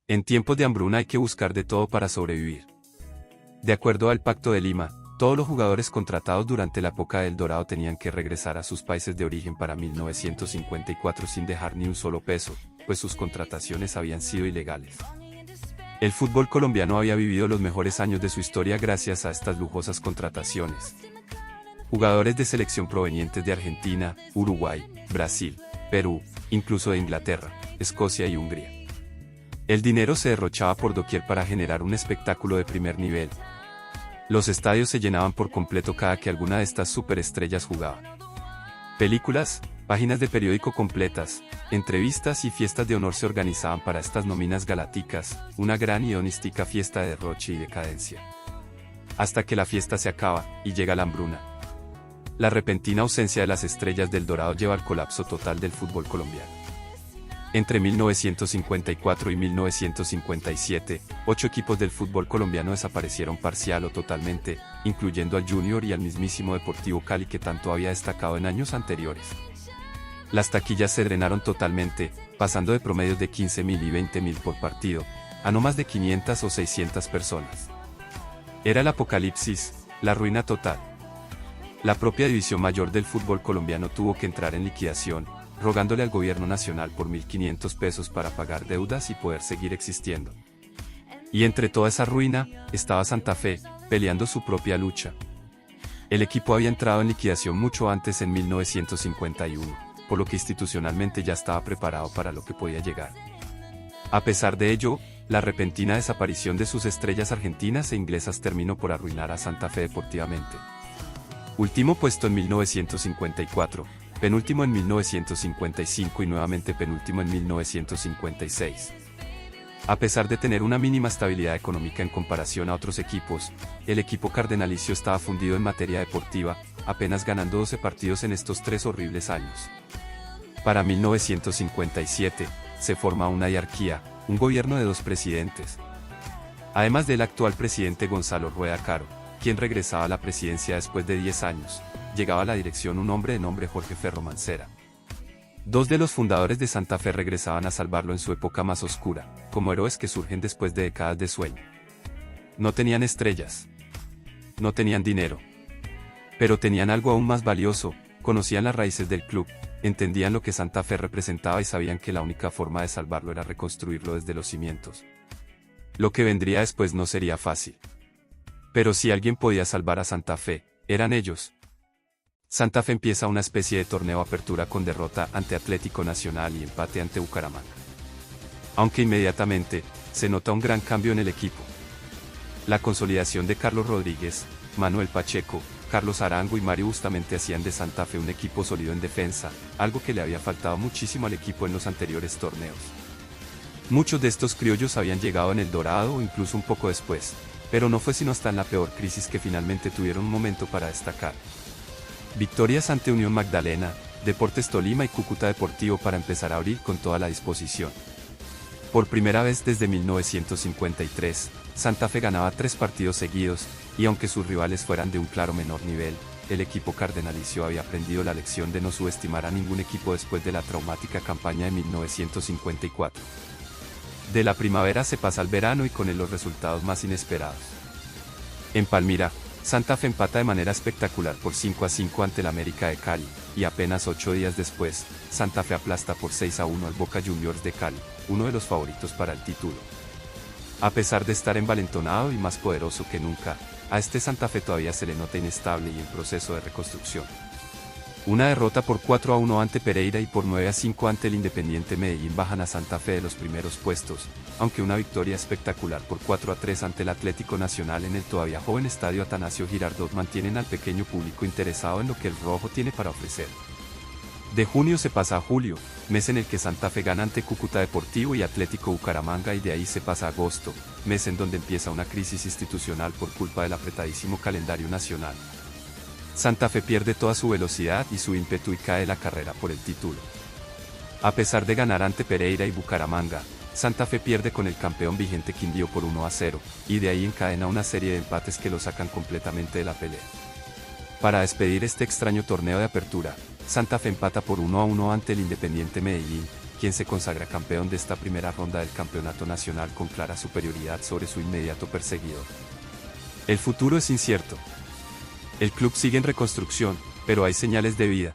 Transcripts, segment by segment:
En tiempos de hambruna hay que buscar de todo para sobrevivir. De acuerdo al Pacto de Lima, todos los jugadores contratados durante la época del Dorado tenían que regresar a sus países de origen para 1954 sin dejar ni un solo peso, pues sus contrataciones habían sido ilegales. El fútbol colombiano había vivido los mejores años de su historia gracias a estas lujosas contrataciones. Jugadores de selección provenientes de Argentina, Uruguay, Brasil, Perú, incluso de Inglaterra, Escocia y Hungría. El dinero se derrochaba por doquier para generar un espectáculo de primer nivel. Los estadios se llenaban por completo cada que alguna de estas superestrellas jugaba. Películas, páginas de periódico completas, entrevistas y fiestas de honor se organizaban para estas nóminas galácticas, una gran y hedonística fiesta de derroche y decadencia. Hasta que la fiesta se acaba, y llega la hambruna. La repentina ausencia de las estrellas del Dorado lleva al colapso total del fútbol colombiano. Entre 1954 y 1957, 8 equipos del fútbol colombiano desaparecieron parcial o totalmente, incluyendo al Junior y al mismísimo Deportivo Cali que tanto había destacado en años anteriores. Las taquillas se drenaron totalmente, pasando de promedios de 15.000 y 20.000 por partido, a no más de 500 o 600 personas. Era el apocalipsis, la ruina total. La propia División Mayor del fútbol colombiano tuvo que entrar en liquidación, rogándole al gobierno nacional por 1.500 pesos para pagar deudas y poder seguir existiendo. Y entre toda esa ruina, estaba Santa Fe, peleando su propia lucha. El equipo había entrado en liquidación mucho antes en 1951, por lo que institucionalmente ya estaba preparado para lo que podía llegar. A pesar de ello, la repentina desaparición de sus estrellas argentinas e inglesas terminó por arruinar a Santa Fe deportivamente. Último puesto en 1954, penúltimo en 1955 y nuevamente penúltimo en 1956. A pesar de tener una mínima estabilidad económica en comparación a otros equipos, el equipo cardenalicio estaba fundido en materia deportiva, apenas ganando 12 partidos en estos 3 horribles años. Para 1957, se forma una diarquía, un gobierno de 2 presidentes. Además del actual presidente Gonzalo Rueda Caro, quien regresaba a la presidencia después de 10 años, llegaba a la dirección un hombre de nombre Jorge Ferro Mancera. 2 de los fundadores de Santa Fe regresaban a salvarlo en su época más oscura, como héroes que surgen después de décadas de sueño. No tenían estrellas. No tenían dinero. Pero tenían algo aún más valioso, conocían las raíces del club, entendían lo que Santa Fe representaba y sabían que la única forma de salvarlo era reconstruirlo desde los cimientos. Lo que vendría después no sería fácil. Pero si alguien podía salvar a Santa Fe, eran ellos. Santa Fe empieza una especie de torneo apertura con derrota ante Atlético Nacional y empate ante Bucaramanga. Aunque inmediatamente, se nota un gran cambio en el equipo. La consolidación de Carlos Rodríguez, Manuel Pacheco, Carlos Arango y Mario Bustamante hacían de Santa Fe un equipo sólido en defensa, algo que le había faltado muchísimo al equipo en los anteriores torneos. Muchos de estos criollos habían llegado en el Dorado o incluso un poco después, pero no fue sino hasta en la peor crisis que finalmente tuvieron un momento para destacar. Victorias ante Unión Magdalena, Deportes Tolima y Cúcuta Deportivo para empezar a abrir con toda la disposición. Por primera vez desde 1953, Santa Fe ganaba 3 partidos seguidos, y aunque sus rivales fueran de un claro menor nivel, el equipo cardenalicio había aprendido la lección de no subestimar a ningún equipo después de la traumática campaña de 1954. De la primavera se pasa al verano y con él los resultados más inesperados. En Palmira, Santa Fe empata de manera espectacular por 5-5 ante el América de Cali, y apenas 8 días después, Santa Fe aplasta por 6-1 al Boca Juniors de Cali, uno de los favoritos para el título. A pesar de estar envalentonado y más poderoso que nunca, a este Santa Fe todavía se le nota inestable y en proceso de reconstrucción. Una derrota por 4-1 ante Pereira y por 9-5 ante el Independiente Medellín bajan a Santa Fe de los primeros puestos, aunque una victoria espectacular por 4-3 ante el Atlético Nacional en el todavía joven estadio Atanasio Girardot mantienen al pequeño público interesado en lo que el rojo tiene para ofrecer. De junio se pasa a julio, mes en el que Santa Fe gana ante Cúcuta Deportivo y Atlético Bucaramanga, y de ahí se pasa a agosto, mes en donde empieza una crisis institucional por culpa del apretadísimo calendario nacional. Santa Fe pierde toda su velocidad y su ímpetu y cae la carrera por el título. A pesar de ganar ante Pereira y Bucaramanga, Santa Fe pierde con el campeón vigente Quindío por 1-0, y de ahí encadena una serie de empates que lo sacan completamente de la pelea. Para despedir este extraño torneo de apertura, Santa Fe empata por 1-1 ante el Independiente Medellín, quien se consagra campeón de esta primera ronda del campeonato nacional con clara superioridad sobre su inmediato perseguidor. El futuro es incierto. El club sigue en reconstrucción, pero hay señales de vida.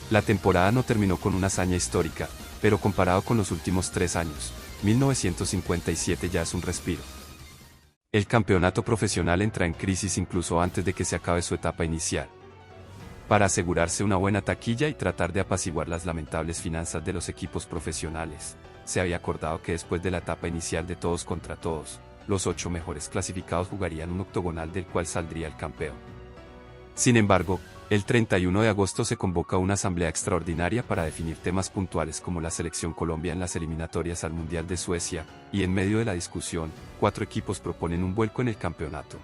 La temporada no terminó con una hazaña histórica, pero comparado con los últimos 3 años, 1957 ya es un respiro. El campeonato profesional entra en crisis incluso antes de que se acabe su etapa inicial. Para asegurarse una buena taquilla y tratar de apaciguar las lamentables finanzas de los equipos profesionales, se había acordado que después de la etapa inicial de todos contra todos, los 8 mejores clasificados jugarían un octogonal del cual saldría el campeón. Sin embargo, el 31 de agosto se convoca una asamblea extraordinaria para definir temas puntuales como la selección Colombia en las eliminatorias al Mundial de Suecia, y en medio de la discusión, 4 equipos proponen un vuelco en el campeonato.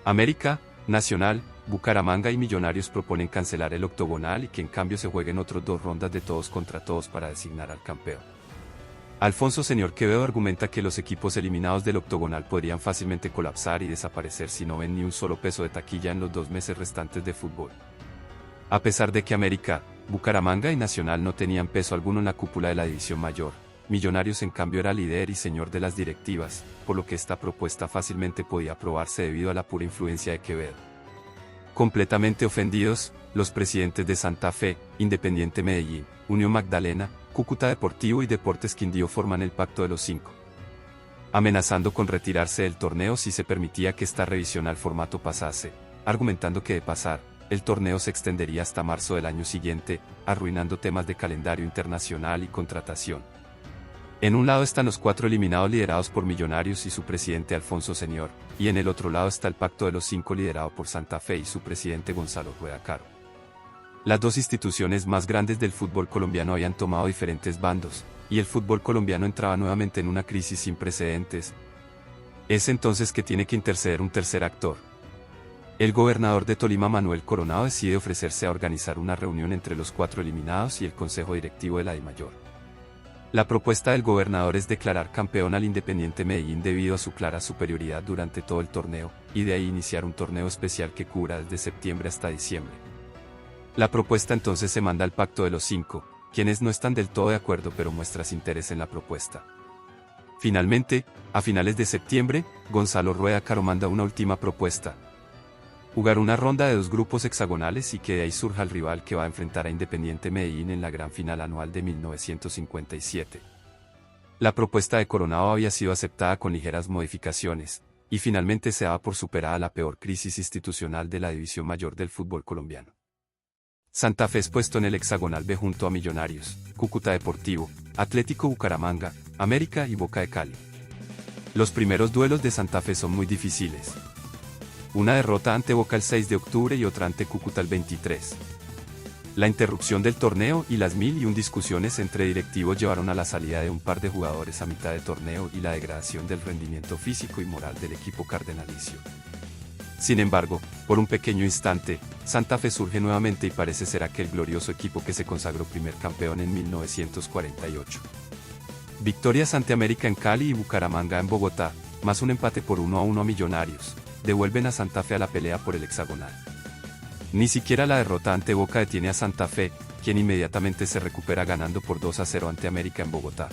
América, Nacional, Bucaramanga y Millonarios proponen cancelar el octogonal y que en cambio se jueguen otras 2 rondas de todos contra todos para designar al campeón. Alfonso Señor Quevedo argumenta que los equipos eliminados del octogonal podrían fácilmente colapsar y desaparecer si no ven ni un solo peso de taquilla en los 2 meses restantes de fútbol. A pesar de que América, Bucaramanga y Nacional no tenían peso alguno en la cúpula de la división mayor, Millonarios en cambio era líder y señor de las directivas, por lo que esta propuesta fácilmente podía aprobarse debido a la pura influencia de Quevedo. Completamente ofendidos, los presidentes de Santa Fe, Independiente Medellín, Unión Magdalena, Cúcuta Deportivo y Deportes Quindío forman el Pacto de los 5, amenazando con retirarse del torneo si se permitía que esta revisión al formato pasase, argumentando que de pasar, el torneo se extendería hasta marzo del año siguiente, arruinando temas de calendario internacional y contratación. En un lado están los 4 eliminados liderados por Millonarios y su presidente Alfonso Señor, y en el otro lado está el Pacto de los 5 liderado por Santa Fe y su presidente Gonzalo Rueda Caro. Las 2 instituciones más grandes del fútbol colombiano habían tomado diferentes bandos, y el fútbol colombiano entraba nuevamente en una crisis sin precedentes. Es entonces que tiene que interceder un tercer actor. El gobernador de Tolima, Manuel Coronado, decide ofrecerse a organizar una reunión entre los 4 eliminados y el consejo directivo de la DIMAYOR. La propuesta del gobernador es declarar campeón al Independiente Medellín debido a su clara superioridad durante todo el torneo, y de ahí iniciar un torneo especial que cubra desde septiembre hasta diciembre. La propuesta entonces se manda al Pacto de los 5, quienes no están del todo de acuerdo pero muestran interés en la propuesta. Finalmente, a finales de septiembre, Gonzalo Rueda Caro manda una última propuesta. Jugar una ronda de 2 grupos hexagonales y que de ahí surja el rival que va a enfrentar a Independiente Medellín en la gran final anual de 1957. La propuesta de Coronado había sido aceptada con ligeras modificaciones, y finalmente se daba por superada la peor crisis institucional de la división mayor del fútbol colombiano. Santa Fe es puesto en el hexagonal B junto a Millonarios, Cúcuta Deportivo, Atlético Bucaramanga, América y Boca de Cali. Los primeros duelos de Santa Fe son muy difíciles. Una derrota ante Boca el 6 de octubre y otra ante Cúcuta el 23. La interrupción del torneo y las 1001 discusiones entre directivos llevaron a la salida de un par de jugadores a mitad de torneo y la degradación del rendimiento físico y moral del equipo cardenalicio. Sin embargo, por un pequeño instante, Santa Fe surge nuevamente y parece ser aquel glorioso equipo que se consagró primer campeón en 1948. Victorias ante América en Cali y Bucaramanga en Bogotá, más un empate por 1-1 a Millonarios, devuelven a Santa Fe a la pelea por el hexagonal. Ni siquiera la derrota ante Boca detiene a Santa Fe, quien inmediatamente se recupera ganando por 2-0 ante América en Bogotá.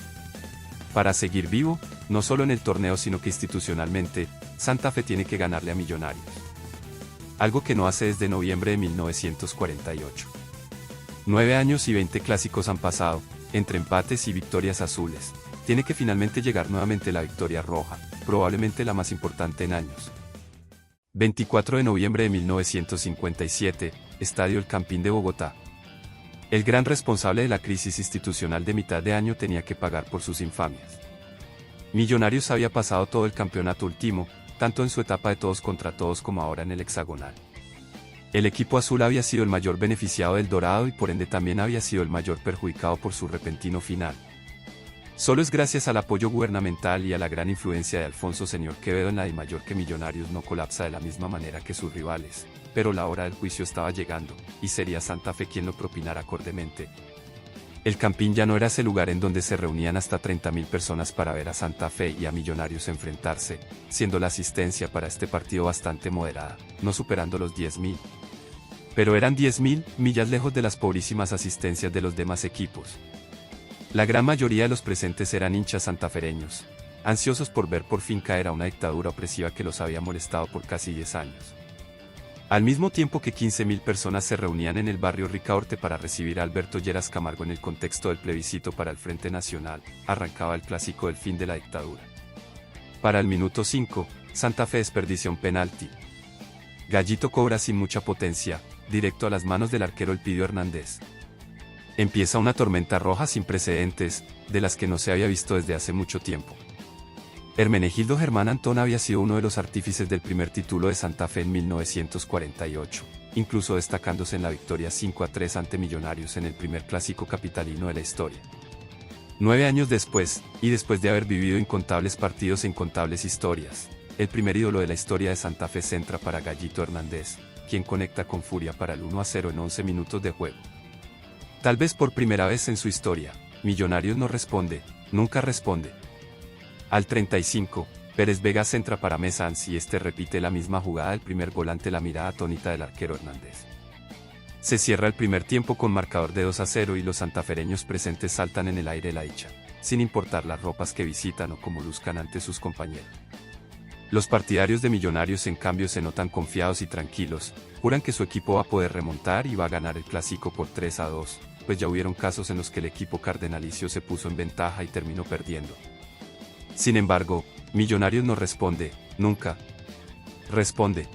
Para seguir vivo, no solo en el torneo sino que institucionalmente, Santa Fe tiene que ganarle a Millonarios. Algo que no hace desde noviembre de 1948. 9 años y 20 clásicos han pasado, entre empates y victorias azules. Tiene que finalmente llegar nuevamente la victoria roja, probablemente la más importante en años. 24 de noviembre de 1957, Estadio El Campín de Bogotá. El gran responsable de la crisis institucional de mitad de año tenía que pagar por sus infamias. Millonarios había pasado todo el campeonato último, tanto en su etapa de todos contra todos como ahora en el hexagonal. El equipo azul había sido el mayor beneficiado del dorado y por ende también había sido el mayor perjudicado por su repentino final. Solo es gracias al apoyo gubernamental y a la gran influencia de Alfonso Señor Quevedo en la DIMAYOR que Millonarios no colapsa de la misma manera que sus rivales, pero la hora del juicio estaba llegando, y sería Santa Fe quien lo propinara acordemente. El Campín ya no era ese lugar en donde se reunían hasta 30.000 personas para ver a Santa Fe y a Millonarios enfrentarse, siendo la asistencia para este partido bastante moderada, no superando los 10.000. Pero eran 10.000 millas lejos de las pobrísimas asistencias de los demás equipos. La gran mayoría de los presentes eran hinchas santafereños, ansiosos por ver por fin caer a una dictadura opresiva que los había molestado por casi 10 años. Al mismo tiempo que 15.000 personas se reunían en el barrio Ricaurte para recibir a Alberto Lleras Camargo en el contexto del plebiscito para el Frente Nacional, arrancaba el clásico del fin de la dictadura. Para el minuto 5, Santa Fe desperdicia un penalti. Gallito cobra sin mucha potencia, directo a las manos del arquero Elpidio Hernández. Empieza una tormenta roja sin precedentes, de las que no se había visto desde hace mucho tiempo. Hermenegildo Germán Antón había sido uno de los artífices del primer título de Santa Fe en 1948, incluso destacándose en la victoria 5-3 ante Millonarios en el primer clásico capitalino de la historia. 9 años después, y después de haber vivido incontables partidos e incontables historias, el primer ídolo de la historia de Santa Fe centra para Gallito Hernández, quien conecta con furia para el 1-0 en 11 minutos de juego. Tal vez por primera vez en su historia, Millonarios no responde, nunca responde. Al 35, Pérez Vega centra para Mesans y este repite la misma jugada del primer gol ante la mirada atónita del arquero Hernández. Se cierra el primer tiempo con marcador de 2-0 y los santafereños presentes saltan en el aire la dicha, sin importar las ropas que visitan o cómo luzcan ante sus compañeros. Los partidarios de Millonarios en cambio se notan confiados y tranquilos, juran que su equipo va a poder remontar y va a ganar el clásico por 3-2, pues ya hubieron casos en los que el equipo cardenalicio se puso en ventaja y terminó perdiendo. Sin embargo, Millonarios no responde, nunca responde.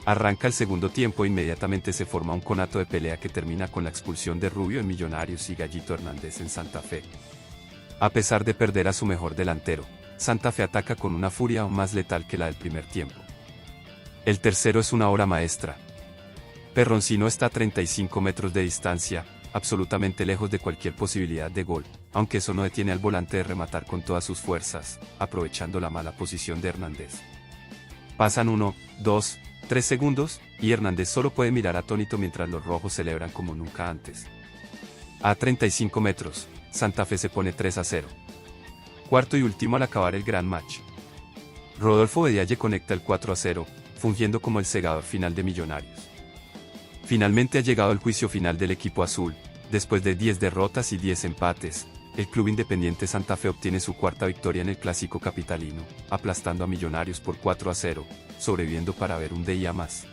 Arranca el segundo tiempo e inmediatamente se forma un conato de pelea que termina con la expulsión de Rubio en Millonarios y Gallito Hernández en Santa Fe. A pesar de perder a su mejor delantero, Santa Fe ataca con una furia aún más letal que la del primer tiempo. El tercero es una obra maestra. Perroncino está a 35 metros de distancia, absolutamente lejos de cualquier posibilidad de gol, aunque eso no detiene al volante de rematar con todas sus fuerzas, aprovechando la mala posición de Hernández. Pasan 1, 2, 3 segundos, y Hernández solo puede mirar atónito mientras los rojos celebran como nunca antes. A 35 metros, Santa Fe se pone 3-0. Cuarto y último al acabar el gran match. Rodolfo Bedialle conecta el 4-0, fungiendo como el segador final de Millonarios. Finalmente ha llegado el juicio final del equipo azul. Después de 10 derrotas y 10 empates, el Club Independiente Santa Fe obtiene su cuarta victoria en el clásico capitalino, aplastando a Millonarios por 4-0, sobreviviendo para ver un día más.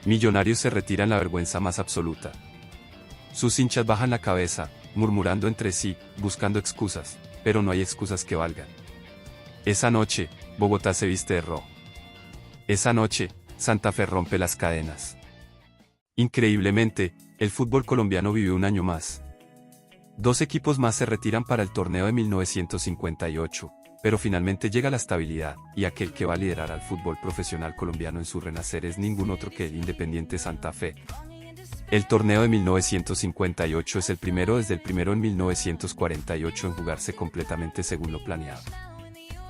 Millonarios se retira en la vergüenza más absoluta. Sus hinchas bajan la cabeza, murmurando entre sí, buscando excusas, pero no hay excusas que valgan. Esa noche, Bogotá se viste de rojo. Esa noche, Santa Fe rompe las cadenas. Increíblemente, el fútbol colombiano vive un año más. 2 equipos más se retiran para el torneo de 1958, pero finalmente llega la estabilidad, y aquel que va a liderar al fútbol profesional colombiano en su renacer es ningún otro que el Independiente Santa Fe. El torneo de 1958 es el primero desde el primero en 1948 en jugarse completamente según lo planeado.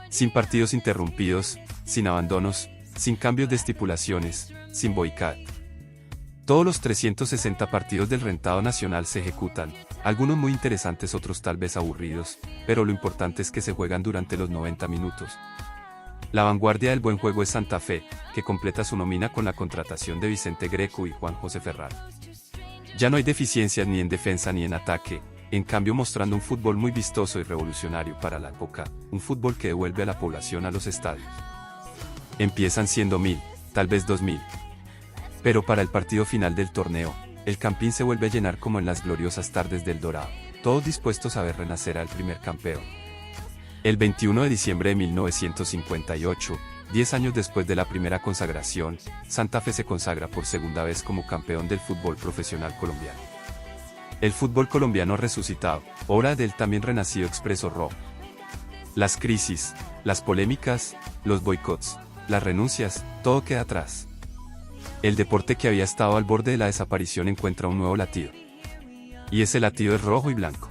Sin partidos interrumpidos, sin abandonos, sin cambios de estipulaciones, sin boicot. Todos los 360 partidos del rentado nacional se ejecutan, algunos muy interesantes, otros tal vez aburridos, pero lo importante es que se juegan durante los 90 minutos. La vanguardia del buen juego es Santa Fe, que completa su nómina con la contratación de Vicente Greco y Juan José Ferrari. Ya no hay deficiencias ni en defensa ni en ataque, en cambio mostrando un fútbol muy vistoso y revolucionario para la época, un fútbol que devuelve a la población a los estadios. Empiezan siendo 1000, tal vez 2000. Pero para el partido final del torneo, el Campín se vuelve a llenar como en las gloriosas tardes del Dorado, todos dispuestos a ver renacer al primer campeón. El 21 de diciembre de 1958, 10 años después de la primera consagración, Santa Fe se consagra por segunda vez como campeón del fútbol profesional colombiano. El fútbol colombiano resucitado, obra del también renacido Expreso Rojo. Las crisis, las polémicas, los boicots, las renuncias, todo queda atrás. El deporte que había estado al borde de la desaparición encuentra un nuevo latido. Y ese latido es rojo y blanco.